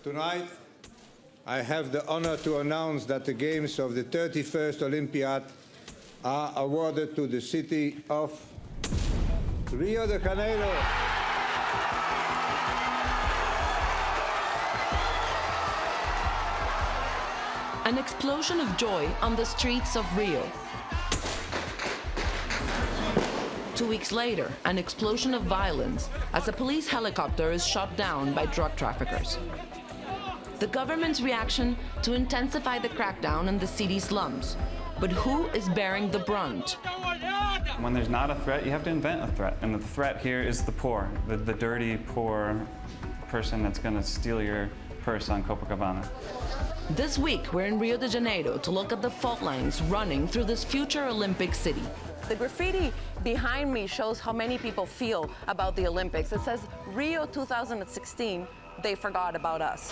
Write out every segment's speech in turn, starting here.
Tonight, I have the honor to announce that the games of the 31st Olympiad are awarded to the city of Rio de Janeiro. An explosion of joy on the streets of Rio. 2 weeks later, an explosion of violence as a police helicopter is shot down by drug traffickers. The government's reaction to intensify the crackdown in the city's slums. But who is bearing the brunt? When there's not a threat, you have to invent a threat. And the threat here is the poor, the dirty, poor person that's going to steal your purse on Copacabana. This week, we're in Rio de Janeiro to look at the fault lines running through this future Olympic city. The graffiti behind me shows how many people feel about the Olympics. It says, Rio 2016, they forgot about us.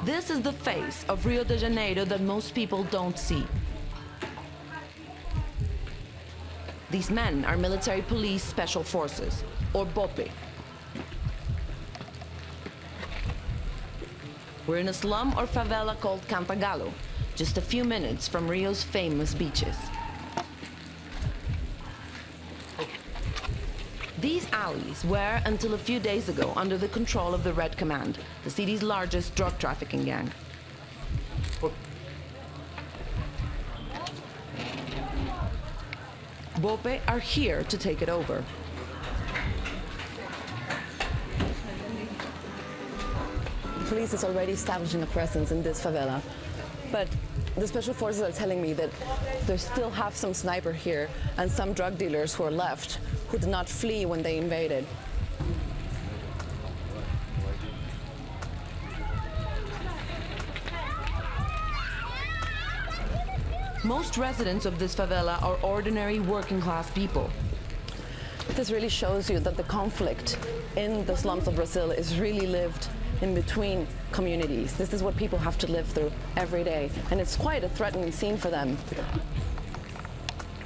This is the face of Rio de Janeiro that most people don't see. These men are military police special forces, or BOPE. We're in a slum or favela called Cantagalo, just a few minutes from Rio's famous beaches. These alleys were, until a few days ago, under the control of the Red Command, the city's largest drug trafficking gang. BOPE are here to take it over. The police is already establishing a presence in this favela, but the special forces are telling me that they still have some sniper here and some drug dealers who are left who did not flee when they invaded. Most residents of this favela are ordinary working-class people. This really shows you that the conflict in the slums of Brazil is really lived in between communities. This is what people have to live through every day, and it's quite a threatening scene for them.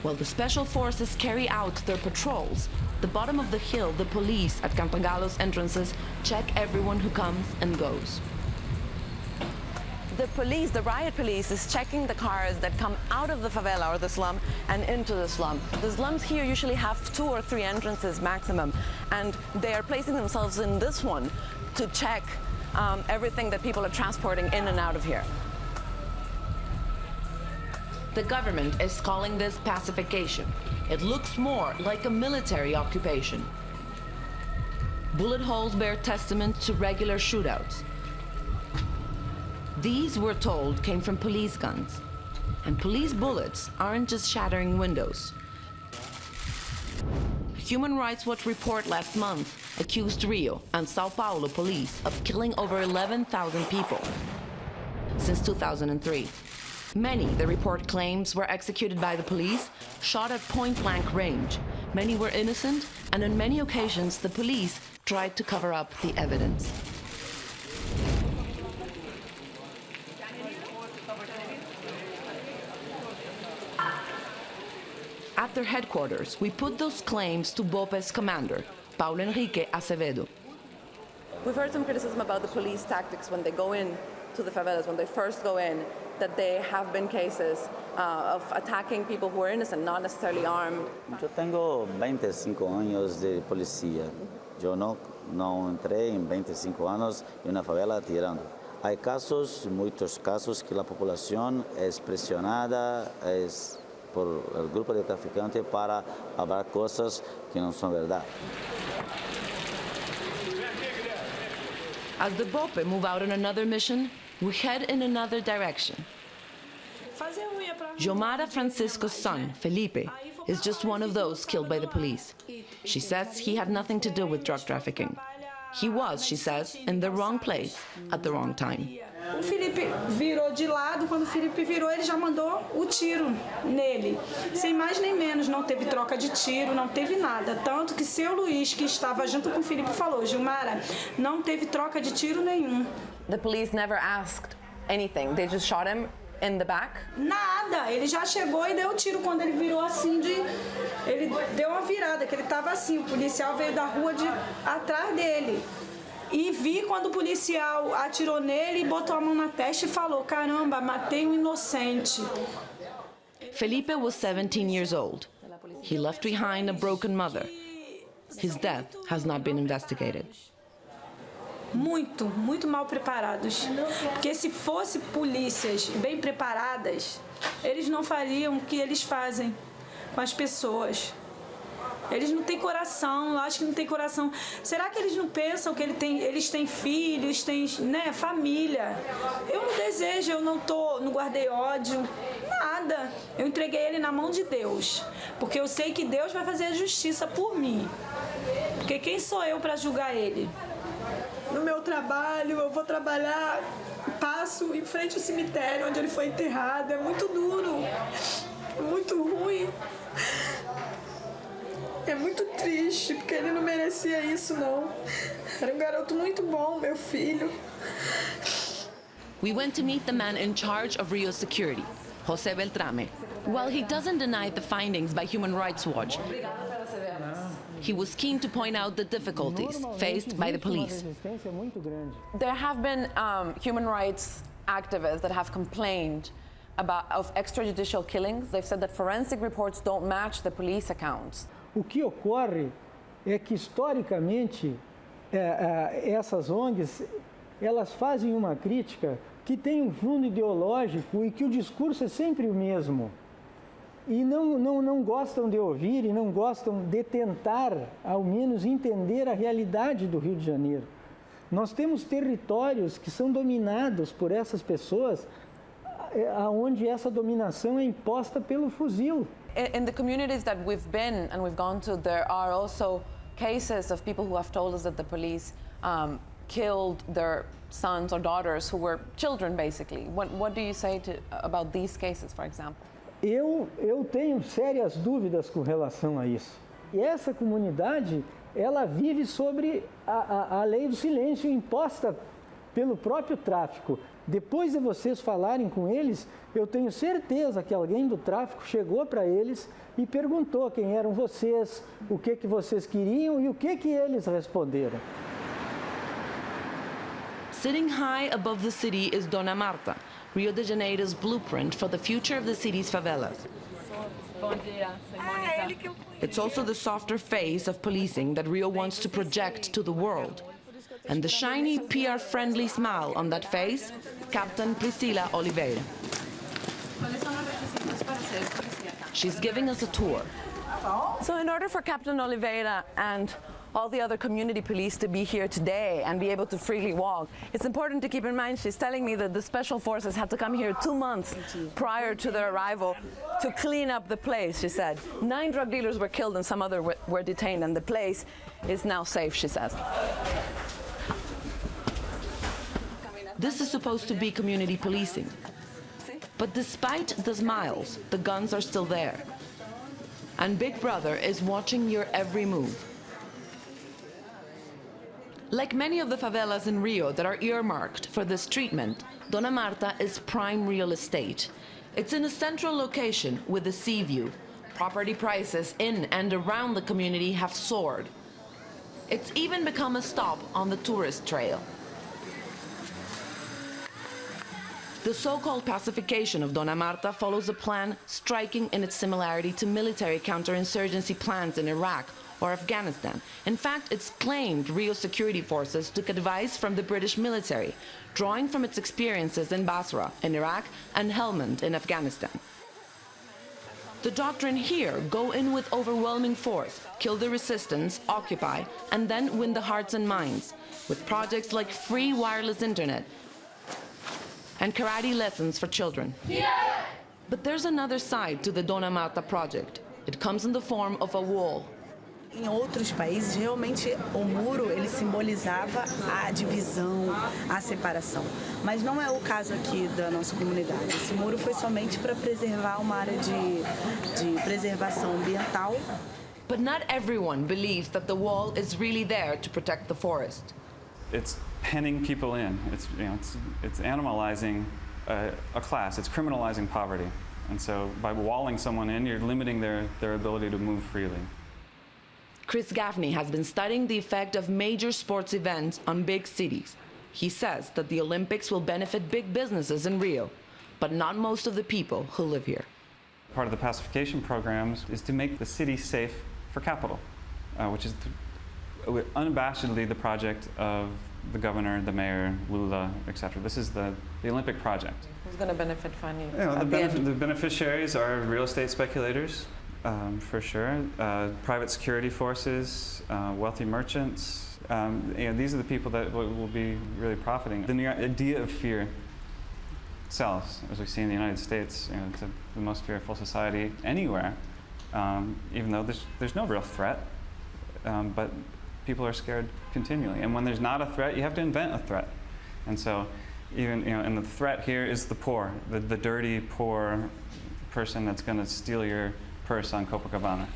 While the special forces carry out their patrols, the bottom of the hill, the police at Cantagalo's entrances check everyone who comes and goes. The police, the riot police, is checking the cars that come out of the favela or the slum and into the slum. The slums here usually have 2 or 3 entrances maximum, and they are placing themselves in this one to check everything that people are transporting in and out of here. The government is calling this pacification. It looks more like a military occupation. Bullet holes bear testament to regular shootouts. These, we're told, came from police guns. And police bullets aren't just shattering windows. Human Rights Watch report last month accused Rio and Sao Paulo police of killing over 11,000 people since 2003. Many, the report claims, were executed by the police, shot at point-blank range. Many were innocent, and on many occasions the police tried to cover up the evidence. At their headquarters, we put those claims to BOPE's commander, Paulo Enrique Acevedo. We've heard some criticism about the police tactics when they go in to the favelas, when they first go in, that there have been cases of attacking people who are innocent, not necessarily armed. Yo tengo 25 años de policía. Yo no entré en 25 años en una favela tirando. Hay casos, muchos casos, que la población es presionada por el grupo de traficantes para hablar cosas que no son verdad. As the BOPE move out on another mission, We head in another direction. Jomara Francisco's son, Felipe, is just one of those killed by the police. She says he had nothing to do with drug trafficking. He was, she says, in the wrong place at the wrong time. O Felipe virou de lado, quando o Felipe virou, ele já mandou o tiro nele. Sem mais nem menos, não teve troca de tiro, não teve nada. Tanto que seu Luiz, que estava junto com o Felipe, falou, Gilmara, não teve troca de tiro nenhum. The police never asked anything. They just shot him in the back? Nada, ele já chegou e deu o tiro quando ele virou assim ele deu uma virada, que ele estava assim, o policial veio da rua atrás dele. E vi quando o policial atirou nele e botou a mão na testa e falou, caramba, matei um inocente. Felipe was 17 years old. He left behind a broken mother. His death has not been investigated. Muito mal preparados. Porque se fosse polícias bem preparadas, eles não fariam o que eles fazem com as pessoas. Eles não têm coração, eu acho que não tem coração. Será que eles não pensam que eles têm filhos, têm, né, família? Eu não desejo, eu não guardei ódio, nada. Eu entreguei ele na mão de Deus, porque eu sei que Deus vai fazer a justiça por mim. Porque quem sou eu para julgar ele? No meu trabalho, eu vou trabalhar, passo em frente ao cemitério onde ele foi enterrado. É muito duro, é muito ruim. É muito triste, porque ele não merecia isso, não. Era um garoto muito bom, meu filho. We went to meet the man in charge of Rio's security, José Beltrame. While he doesn't deny the findings by Human Rights Watch, he was keen to point out the difficulties faced by the police. There have been human rights activists that have complained of extrajudicial killings. They've said that forensic reports don't match the police accounts. O que ocorre é que, historicamente, essas ONGs, elas fazem uma crítica que tem um fundo ideológico e que o discurso é sempre o mesmo. E não gostam de ouvir e não gostam de tentar, ao menos, entender a realidade do Rio de Janeiro. Nós temos territórios que são dominados por essas pessoas, onde essa dominação é imposta pelo fuzil. In the communities that we've been and we've gone to, there are also cases of people who have told us that the police killed their sons or daughters who were children, basically. What do you say about these cases, for example? Eu tenho sérias dúvidas com relação a isso. E essa comunidade, ela vive sobre a lei do silêncio imposta pelo próprio tráfico. Depois de vocês falarem com eles, eu tenho certeza que alguém do tráfico chegou para eles e perguntou quem eram vocês, o que vocês queriam e o que eles responderam. Sitting high above the city is Dona Marta, Rio de Janeiro's blueprint for the future of the city's favelas. It's also the softer face of policing that Rio wants to project to the world. And the shiny, PR-friendly smile on that face, Captain Priscila Oliveira. She's giving us a tour. So in order for Captain Oliveira and all the other community police to be here today and be able to freely walk, it's important to keep in mind, she's telling me that the special forces had to come here 2 months prior to their arrival to clean up the place, she said. 9 drug dealers were killed and some other were detained, and the place is now safe, she says. This is supposed to be community policing. But despite the smiles, the guns are still there. And Big Brother is watching your every move. Like many of the favelas in Rio that are earmarked for this treatment, Dona Marta is prime real estate. It's in a central location with a sea view. Property prices in and around the community have soared. It's even become a stop on the tourist trail. The so-called pacification of Dona Marta follows a plan striking in its similarity to military counterinsurgency plans in Iraq or Afghanistan. In fact, it's claimed Rio security forces took advice from the British military, drawing from its experiences in Basra, in Iraq, and Helmand in Afghanistan. The doctrine here: go in with overwhelming force, kill the resistance, occupy, and then win the hearts and minds, with projects like free wireless internet, and karate lessons for children. But there's another side to the Dona Mata project. It comes in the form of a wall. Em outros países, realmente, o muro ele simbolizava a divisão, a separação. Mas não é o caso aqui da nossa comunidade. Esse muro foi somente para preservar uma área de preservação ambiental. But not everyone believes that the wall is really there to protect the forest. It's penning people in. It's animalizing a class. It's criminalizing poverty. And so by walling someone in, you're limiting their ability to move freely. Chris Gaffney has been studying the effect of major sports events on big cities. He says that the Olympics will benefit big businesses in Rio, but not most of the people who live here. Part of the pacification programs is to make the city safe for capital, which is unabashedly the project of the governor, the mayor, Lula, etc. This is the Olympic project. Who's going to benefit finally? The beneficiaries are real estate speculators, for sure, private security forces, wealthy merchants. These are the people that will be really profiting. The idea of fear sells, as we see in the United States. It's the most fearful society anywhere, even though there's no real threat, but people are scared continually. And when there's not a threat, you have to invent a threat. And so, and the threat here is the poor, the dirty, poor person that's going to steal your purse on Copacabana.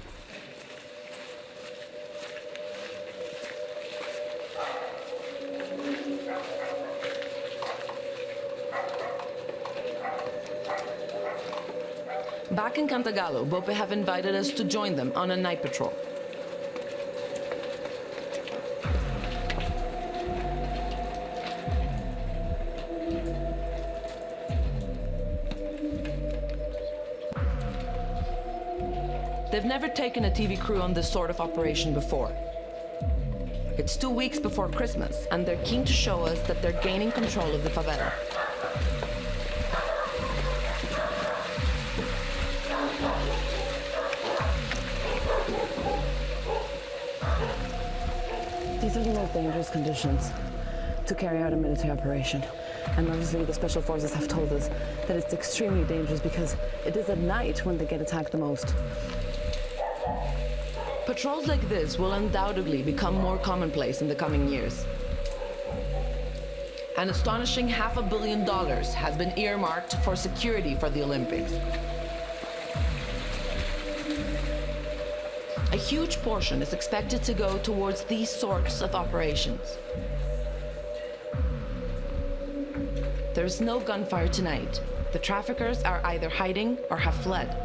Back in Cantagalo, BOPE have invited us to join them on a night patrol. They've never taken a TV crew on this sort of operation before. It's 2 weeks before Christmas, and they're keen to show us that they're gaining control of the favela. These are the most dangerous conditions to carry out a military operation. And obviously the special forces have told us that it's extremely dangerous because it is at night when they get attacked the most. Patrols like this will undoubtedly become more commonplace in the coming years. An astonishing $500 million has been earmarked for security for the Olympics. A huge portion is expected to go towards these sorts of operations. There's no gunfire tonight. The traffickers are either hiding or have fled.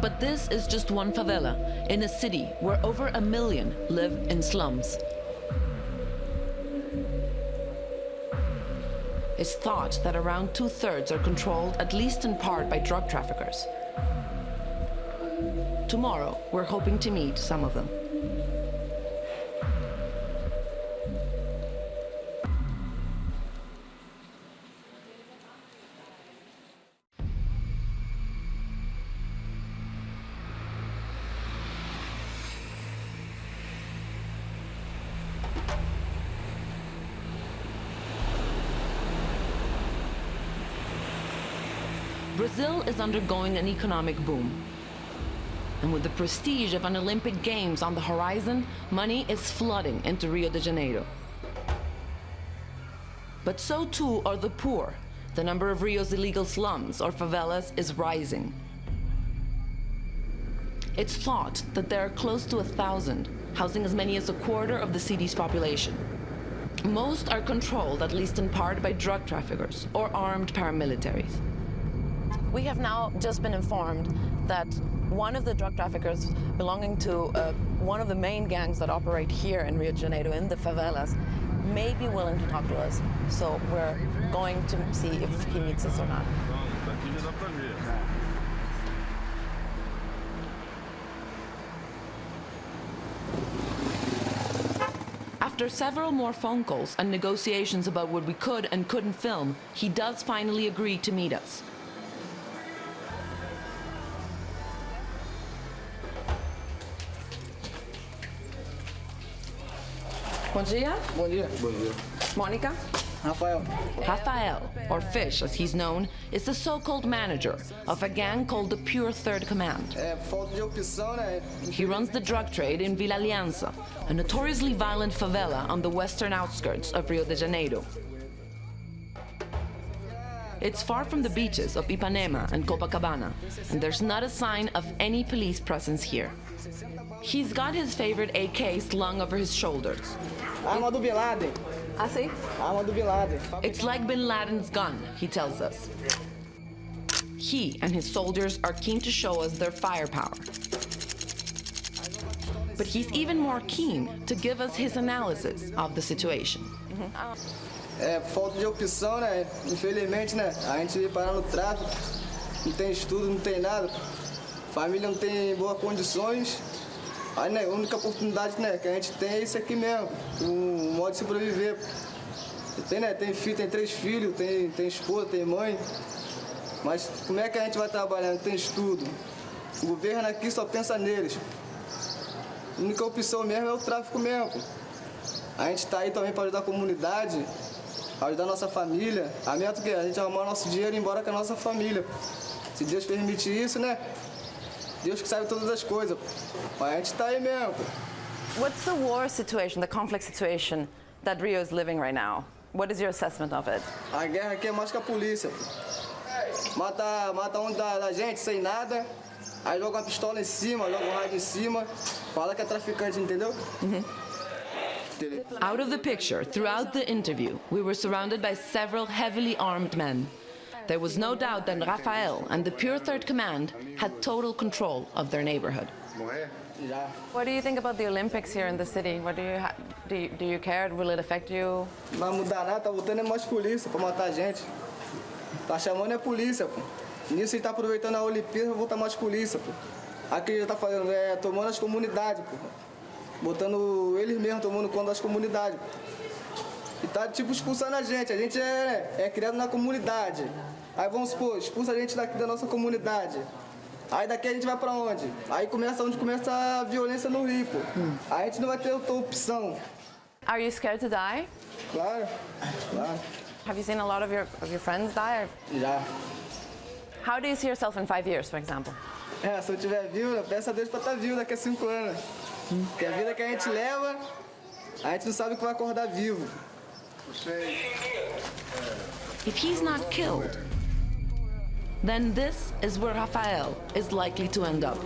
But this is just one favela in a city where over 1 million live in slums. It's thought that around 2/3 are controlled, at least in part, by drug traffickers. Tomorrow, we're hoping to meet some of them. Brazil is undergoing an economic boom. And with the prestige of an Olympic Games on the horizon, money is flooding into Rio de Janeiro. But so too are the poor. The number of Rio's illegal slums or favelas is rising. It's thought that there are close to 1,000, housing as many as a quarter of the city's population. Most are controlled, at least in part, by drug traffickers or armed paramilitaries. We have now just been informed that one of the drug traffickers belonging to one of the main gangs that operate here in Rio de Janeiro, in the favelas, may be willing to talk to us. So we're going to see if he meets us or not. After several more phone calls and negotiations about what we could and couldn't film, he does finally agree to meet us. Bom dia. Bom dia. Bom dia. Mônica. Rafael, or Fish as he's known, is the so-called manager of a gang called the Pure Third Command. He runs the drug trade in Vila Aliança, a notoriously violent favela on the western outskirts of Rio de Janeiro. It's far from the beaches of Ipanema and Copacabana, and there's not a sign of any police presence here. He's got his favorite AK slung over his shoulders. Arma do Bin Laden. Ah, sí? Arma do Bin Laden. It's like Bin Laden's gun, he tells us. He and his soldiers are keen to show us their firepower. But he's even more keen to give us his analysis of the situation. Falta de opção, né? Infelizmente, né? A gente veio parar no tráfico, não tem estudo, não tem nada. Família não tem boas condições. Aí, né, a única oportunidade, né, que a gente tem é isso aqui mesmo, um modo de sobreviver. Tem, né, tem filho, tem 3 filhos, tem esposa, tem mãe. Mas como é que a gente vai trabalhar? Não tem estudo. O governo aqui só pensa neles. A única opção mesmo é o tráfico mesmo. A gente está aí também para ajudar a comunidade, ajudar a nossa família. A meta é a gente arrumar nosso dinheiro e ir embora com a nossa família. Se Deus permitir isso, né? Deus que sabe todas as coisas. Mas a gente está aí mesmo. What's the war situation, the conflict situation that Rio is living right now? What is your assessment of it? A guerra aqui é mais que a polícia. Mata um da gente sem nada, aí joga uma pistola em cima, joga um rádio em cima, fala que é traficante, entendeu? Out of the picture, throughout the interview, we were surrounded by several heavily armed men. There was no doubt that Rafael and the Pure Third Command had total control of their neighborhood. What do you think about the Olympics here in the city? What do you care? Will it affect you? Não vai mudar nada, tá botando é mais polícia pra matar a gente. Tá chamando é polícia, pô. Nisso ele tá aproveitando a Olimpíada pra botar mais polícia, pô. Aqui ele já tá fazendo, tomando as comunidades, pô. Botando eles mesmos, tomando conta das comunidades. E tá tipo expulsando a gente é criado na comunidade. Aí vamos supor, expulsa a gente daqui da nossa comunidade. Aí daqui a gente vai pra onde? Aí começa onde começa a violência no Rio, pô. Aí a gente não vai ter outra opção. Are you scared to die? Claro, claro. Have you seen a lot of your friends die? Já. How do you see yourself in 5 years, for example? Se eu tiver vivo, eu peço a Deus pra estar vivo daqui a 5 anos. Porque a vida que a gente leva, a gente não sabe que vai acordar vivo. If he's not killed, then this is where Rafael is likely to end up.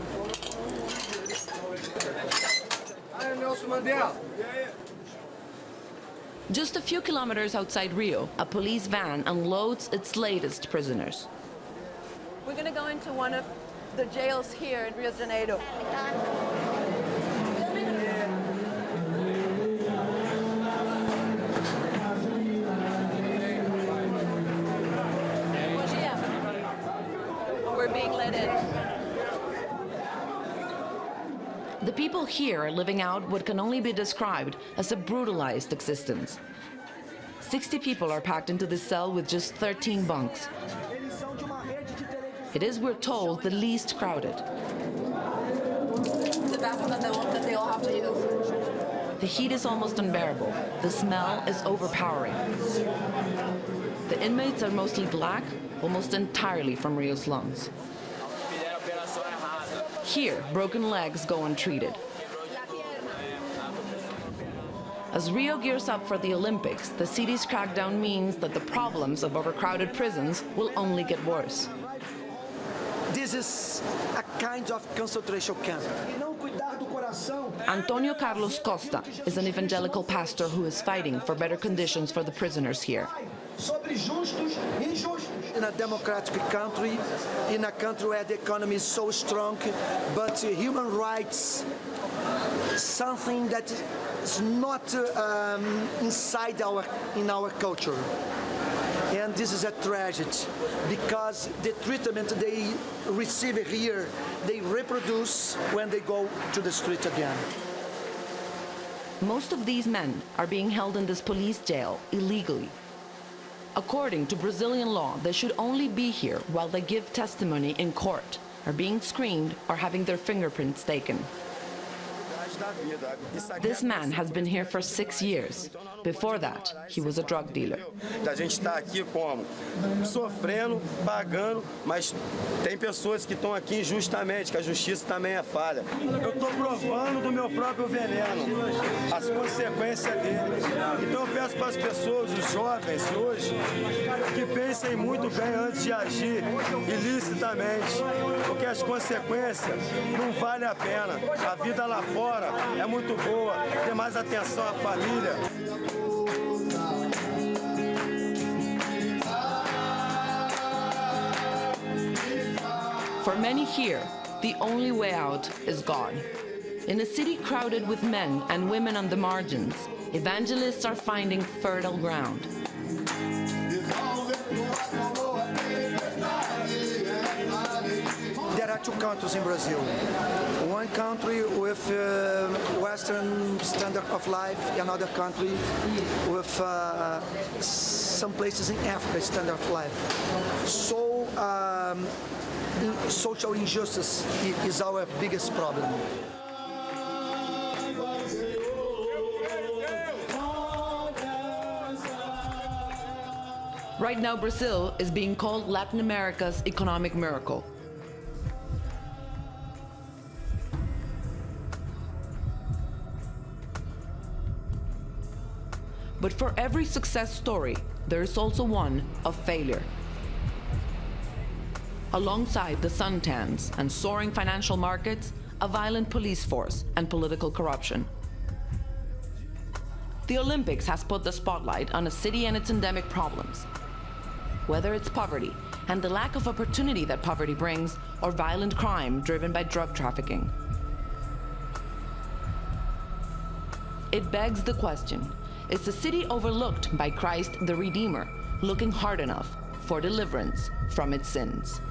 Just a few kilometers outside Rio, a police van unloads its latest prisoners. We're going to go into one of the jails here in Rio de Janeiro. We're being let in. The people here are living out what can only be described as a brutalized existence. 60 people are packed into this cell with just 13 bunks. It is, we're told, the least crowded. The bathroom that they all have to use. The heat is almost unbearable. The smell is overpowering. The inmates are mostly black, almost entirely from Rio slums. Here, broken legs go untreated. As Rio gears up for the Olympics, the city's crackdown means that the problems of overcrowded prisons will only get worse. This is a kind of concentration camp. Antonio Carlos Costa is an evangelical pastor who is fighting for better conditions for the prisoners here. In a democratic country, in a country where the economy is so strong, but human rights, something that is not inside in our culture. And this is a tragedy, because the treatment they receive here, they reproduce when they go to the street again. Most of these men are being held in this police jail illegally. According to Brazilian law, they should only be here while they give testimony in court, are being screened, or having their fingerprints taken. This man has been here for 6 years. Before that, he was a drug dealer. A gente está aqui como? Sofrendo, pagando, mas tem pessoas que estão aqui injustamente, que a justiça também é falha. Eu estou provando do meu próprio veneno, as consequências dele. Então eu peço para as pessoas, os jovens de hoje, que pensem muito bem antes de agir ilicitamente, porque as consequências não valem a pena. A vida lá fora é muito boa, ter mais atenção à família. For many here, the only way out is God. In a city crowded with men and women on the margins, evangelists are finding fertile ground. There are two countries in Brazil. One country with Western standard of life, another country with some places in Africa standard of life. So social injustice is our biggest problem. Right now, Brazil is being called Latin America's economic miracle. But for every success story, there is also one of failure. Alongside the suntans and soaring financial markets, a violent police force and political corruption. The Olympics has put the spotlight on a city and its endemic problems. Whether it's poverty and the lack of opportunity that poverty brings, or violent crime driven by drug trafficking. It begs the question, is the city overlooked by Christ the Redeemer, looking hard enough for deliverance from its sins?